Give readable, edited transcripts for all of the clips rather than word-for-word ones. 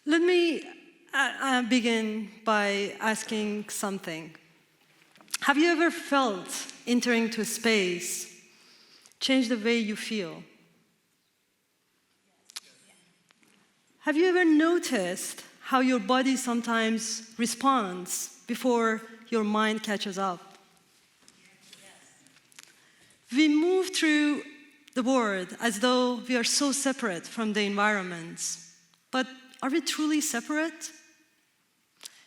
Let me begin by asking something. Have you ever felt entering to a space change the way you feel? Have you ever noticed how your body sometimes responds before your mind catches up? We move through the world as though we are so separate from the environments. But are we truly separate?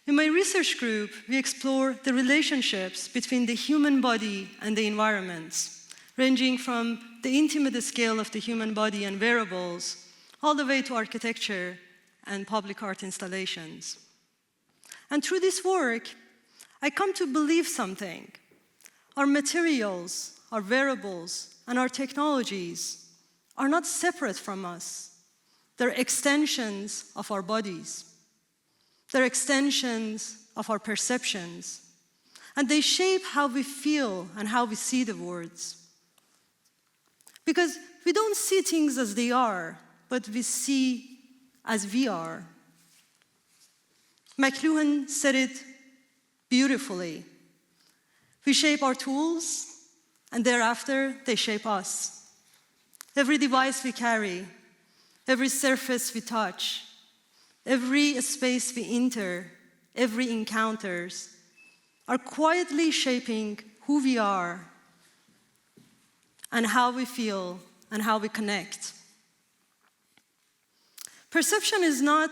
In my research group, we explore the relationships between the human body and the environments, ranging from the intimate scale of the human body and wearables, all the way to architecture and public art installations. And through this work, I come to believe something. Our materials, our wearables, and our technologies are not separate from us. They're extensions of our bodies. They're extensions of our perceptions. And they shape how we feel and how we see the world. Because we don't see things as they are, but we see as we are. McLuhan said it beautifully. We shape our tools, and thereafter they shape us. Every device we carry, every surface we touch, every space we enter, every encounters are quietly shaping who we are and how we feel and how we connect. Perception is not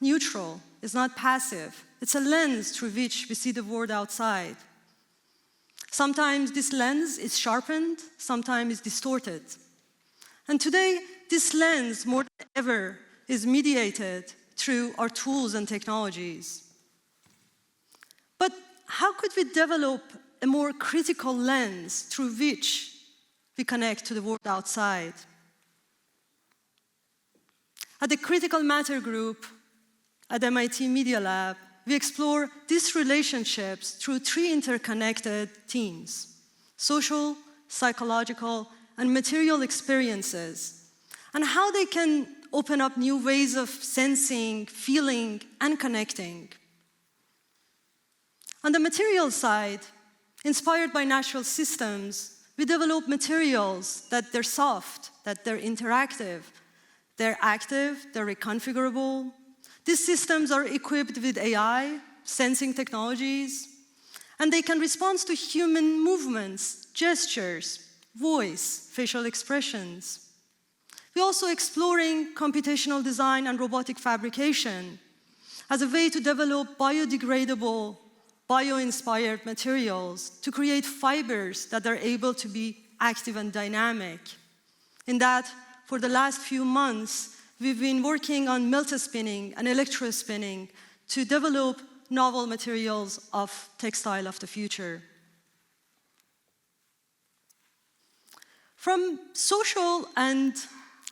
neutral, it's not passive. It's a lens through which we see the world outside. Sometimes this lens is sharpened, sometimes it's distorted. And today, this lens, more than ever, is mediated through our tools and technologies. But how could we develop a more critical lens through which we connect to the world outside? At the Critical Matter Group at MIT Media Lab, we explore these relationships through 3 interconnected themes: social, psychological, and material experiences, and how they can open up new ways of sensing, feeling, and connecting. On the material side, inspired by natural systems, we develop materials that they're soft, that they're interactive, they're active, they're reconfigurable. These systems are equipped with AI, sensing technologies, and they can respond to human movements, gestures, voice, facial expressions. We're also exploring computational design and robotic fabrication as a way to develop biodegradable, bio-inspired materials to create fibers that are able to be active and dynamic. In that, for the last few months, we've been working on melta-spinning and electro-spinning to develop novel materials of textile of the future. From social and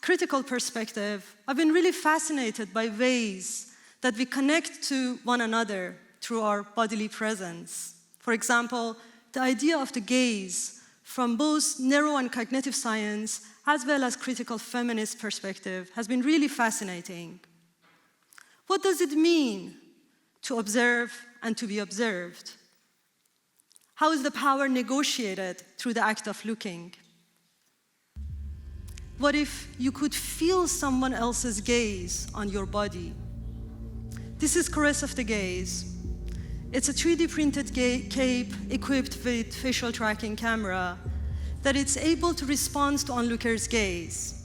critical perspective, I've been really fascinated by ways that we connect to one another through our bodily presence. For example, the idea of the gaze from both neuro and cognitive science as well as critical feminist perspective has been really fascinating. What does it mean to observe and to be observed? How is the power negotiated through the act of looking? What if you could feel someone else's gaze on your body? This is Caress of the Gaze. It's a 3D printed cape equipped with facial tracking camera that it's able to respond to onlooker's gaze.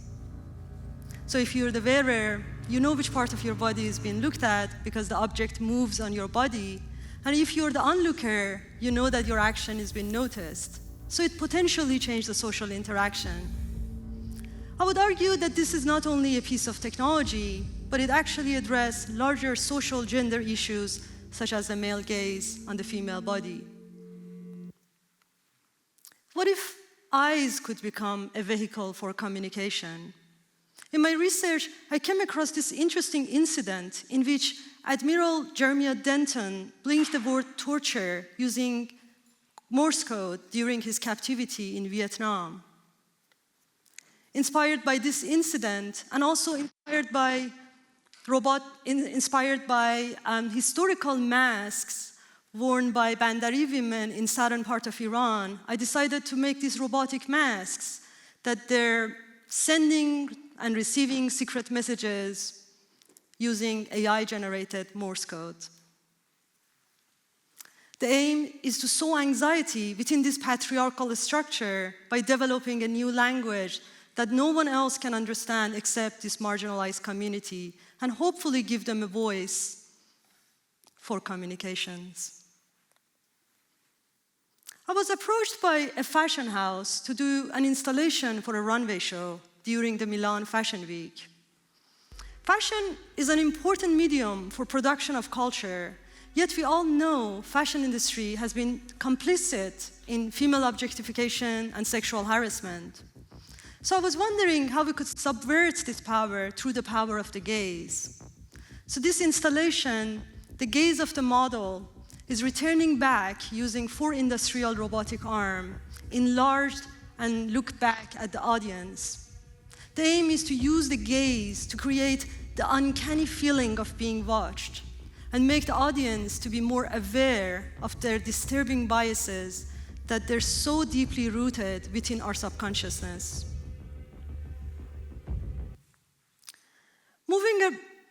So if you're the wearer, you know which part of your body is being looked at because the object moves on your body. And if you're the onlooker, you know that your action is being noticed. So it potentially changes the social interaction. I would argue that this is not only a piece of technology, but it actually addresses larger social gender issues such as the male gaze on the female body. What if eyes could become a vehicle for communication? In my research, I came across this interesting incident in which Admiral Jeremiah Denton blinked the word torture using Morse code during his captivity in Vietnam. Inspired by this incident, and also inspired by inspired by historical masks worn by Bandari women in southern part of Iran. I decided to make these robotic masks that they're sending and receiving secret messages using AI-generated Morse code. The aim is to sow anxiety within this patriarchal structure by developing a new language that no one else can understand except this marginalized community, and hopefully give them a voice for communications. I was approached by a fashion house to do an installation for a runway show during the Milan Fashion Week. Fashion is an important medium for production of culture, yet we all know fashion industry has been complicit in female objectification and sexual harassment. So I was wondering how we could subvert this power through the power of the gaze. So this installation, the gaze of the model, is returning back using 4 industrial robotic arms, enlarged and look back at the audience. The aim is to use the gaze to create the uncanny feeling of being watched and make the audience to be more aware of their disturbing biases that they're so deeply rooted within our subconsciousness.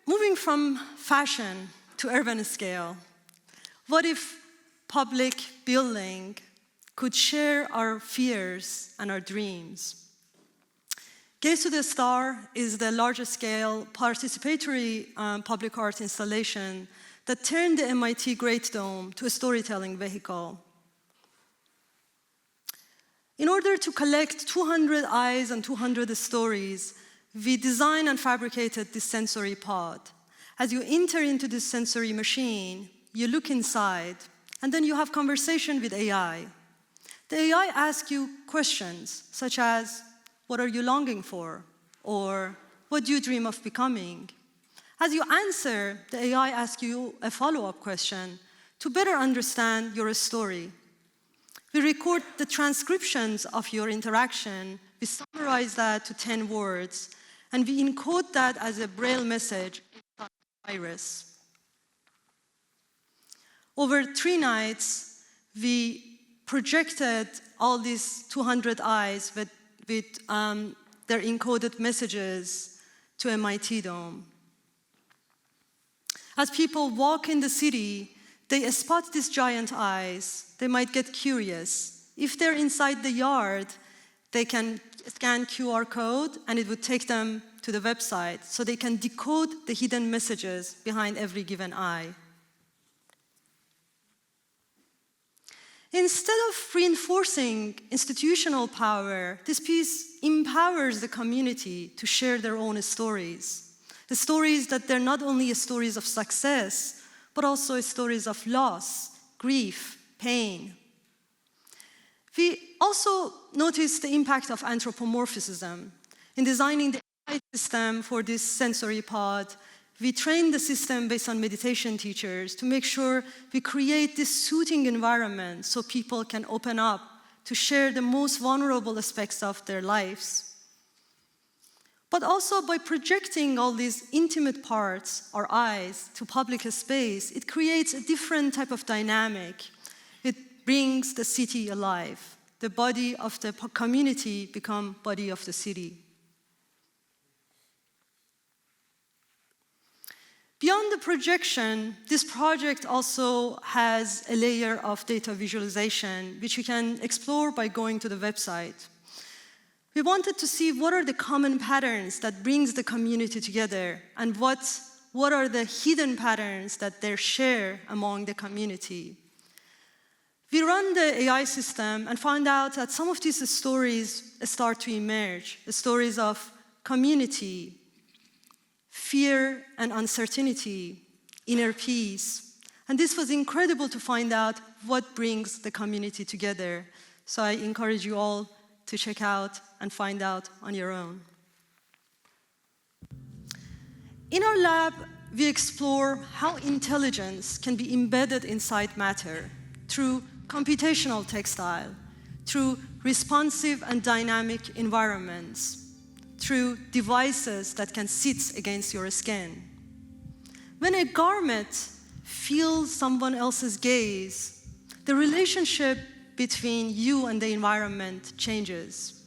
Moving from fashion to urban scale, what if public building could share our fears and our dreams? Gaze to the Star is the largest scale participatory public art installation that turned the MIT Great Dome to a storytelling vehicle. In order to collect 200 eyes and 200 stories, we designed and fabricated this sensory pod. As you enter into this sensory machine, you look inside, and then you have conversation with AI. The AI asks you questions such as, what are you longing for? Or, what do you dream of becoming? As you answer, the AI asks you a follow-up question to better understand your story. We record the transcriptions of your interaction, we summarize that to 10 words, and we encode that as a Braille message inside the iris. Over 3 nights, we projected all these 200 eyes with their encoded messages to MIT Dome. As people walk in the city, they spot these giant eyes. They might get curious. If they're inside the yard, they can scan QR code and it would take them to the website so they can decode the hidden messages behind every given eye. Instead of reinforcing institutional power, this piece empowers the community to share their own stories. The stories that they're not only stories of success, but also stories of loss, grief, pain. We also noticed the impact of anthropomorphism. In designing the AI system for this sensory pod, we trained the system based on meditation teachers to make sure we create this soothing environment so people can open up to share the most vulnerable aspects of their lives. But also by projecting all these intimate parts, our eyes, to public space, it creates a different type of dynamic. It brings the city alive. The body of the community becomes body of the city. Beyond the projection, this project also has a layer of data visualization, which you can explore by going to the website. We wanted to see what are the common patterns that brings the community together, and what are the hidden patterns that they share among the community. We run the AI system and found out that some of these stories start to emerge, the stories of community, fear and uncertainty, inner peace. And this was incredible to find out what brings the community together. So I encourage you all to check out and find out on your own. In our lab, we explore how intelligence can be embedded inside matter through computational textile, through responsive and dynamic environments, through devices that can sit against your skin. When a garment feels someone else's gaze, the relationship between you and the environment changes.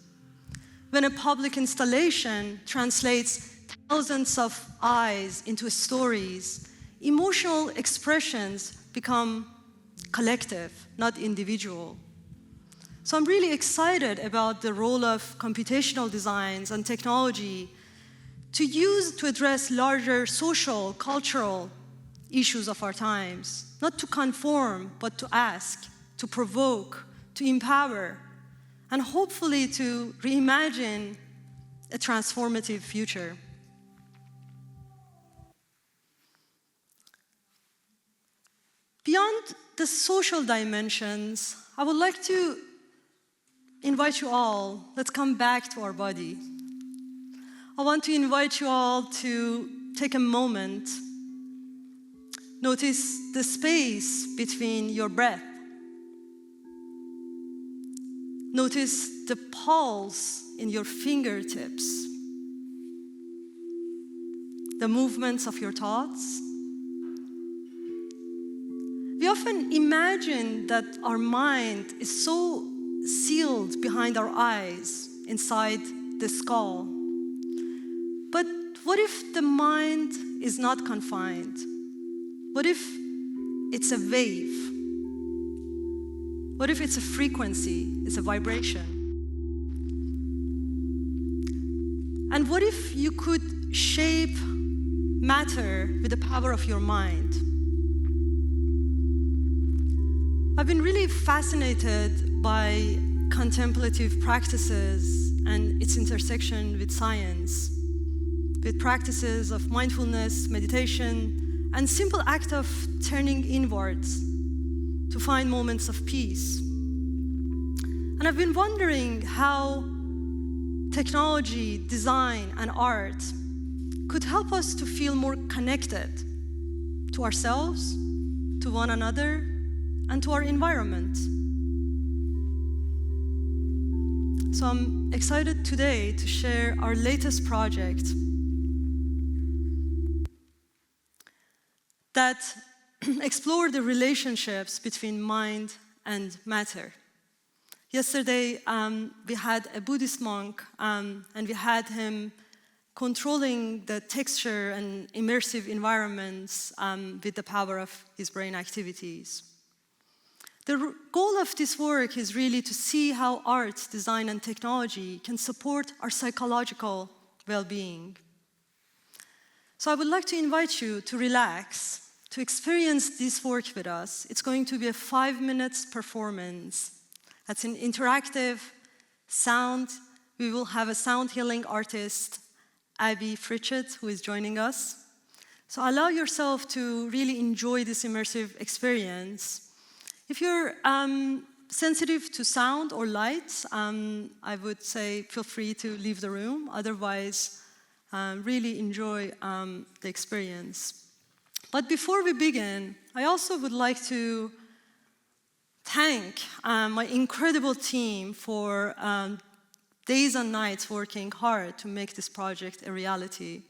When a public installation translates thousands of eyes into stories, emotional expressions become collective, not individual. So I'm really excited about the role of computational designs and technology to address larger social, cultural issues of our times, not to conform, but to ask, to provoke, to empower, and hopefully to reimagine a transformative future. Beyond the social dimensions, I would like to invite you all, let's come back to our body. I want to invite you all to take a moment. Notice the space between your breath. Notice the pulse in your fingertips, the movements of your thoughts. We often imagine that our mind is so sealed behind our eyes, inside the skull. But what if the mind is not confined? What if it's a wave? What if it's a frequency, it's a vibration? And what if you could shape matter with the power of your mind? I've been really fascinated by contemplative practices and its intersection with science, with practices of mindfulness, meditation, and simple act of turning inwards to find moments of peace. And I've been wondering how technology, design, and art could help us to feel more connected to ourselves, to one another, and to our environment. So I'm excited today to share our latest project that explore the relationships between mind and matter. Yesterday, we had a Buddhist monk, and we had him controlling the texture and immersive environments with the power of his brain activities. The goal of this work is really to see how art, design, and technology can support our psychological well-being. So I would like to invite you to relax, to experience this work with us. It's going to be a 5-minute performance. That's an interactive sound. We will have a sound healing artist, Abby Fritchett, who is joining us. So allow yourself to really enjoy this immersive experience. If you're sensitive to sound or light, I would say feel free to leave the room. Otherwise, really enjoy the experience. But before we begin, I also would like to thank my incredible team for days and nights working hard to make this project a reality.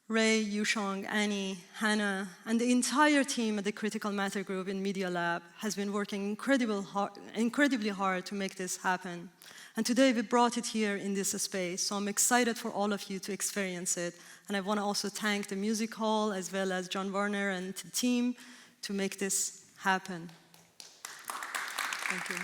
Ray, Yushong, Annie, Hannah, and the entire team at the Critical Matter Group in Media Lab has been working incredibly hard to make this happen. And today we brought it here in this space, so I'm excited for all of you to experience it. And I want to also thank the Music Hall as well as John Warner and the team to make this happen. Thank you.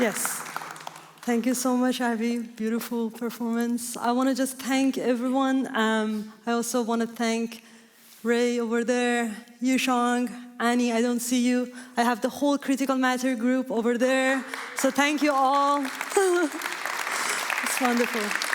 Yes. Thank you so much, Abby. Beautiful performance. I want to just thank everyone. I also want to thank Ray over there, Yushang, Annie, I don't see you. I have the whole critical matter group over there. So thank you all. It's wonderful.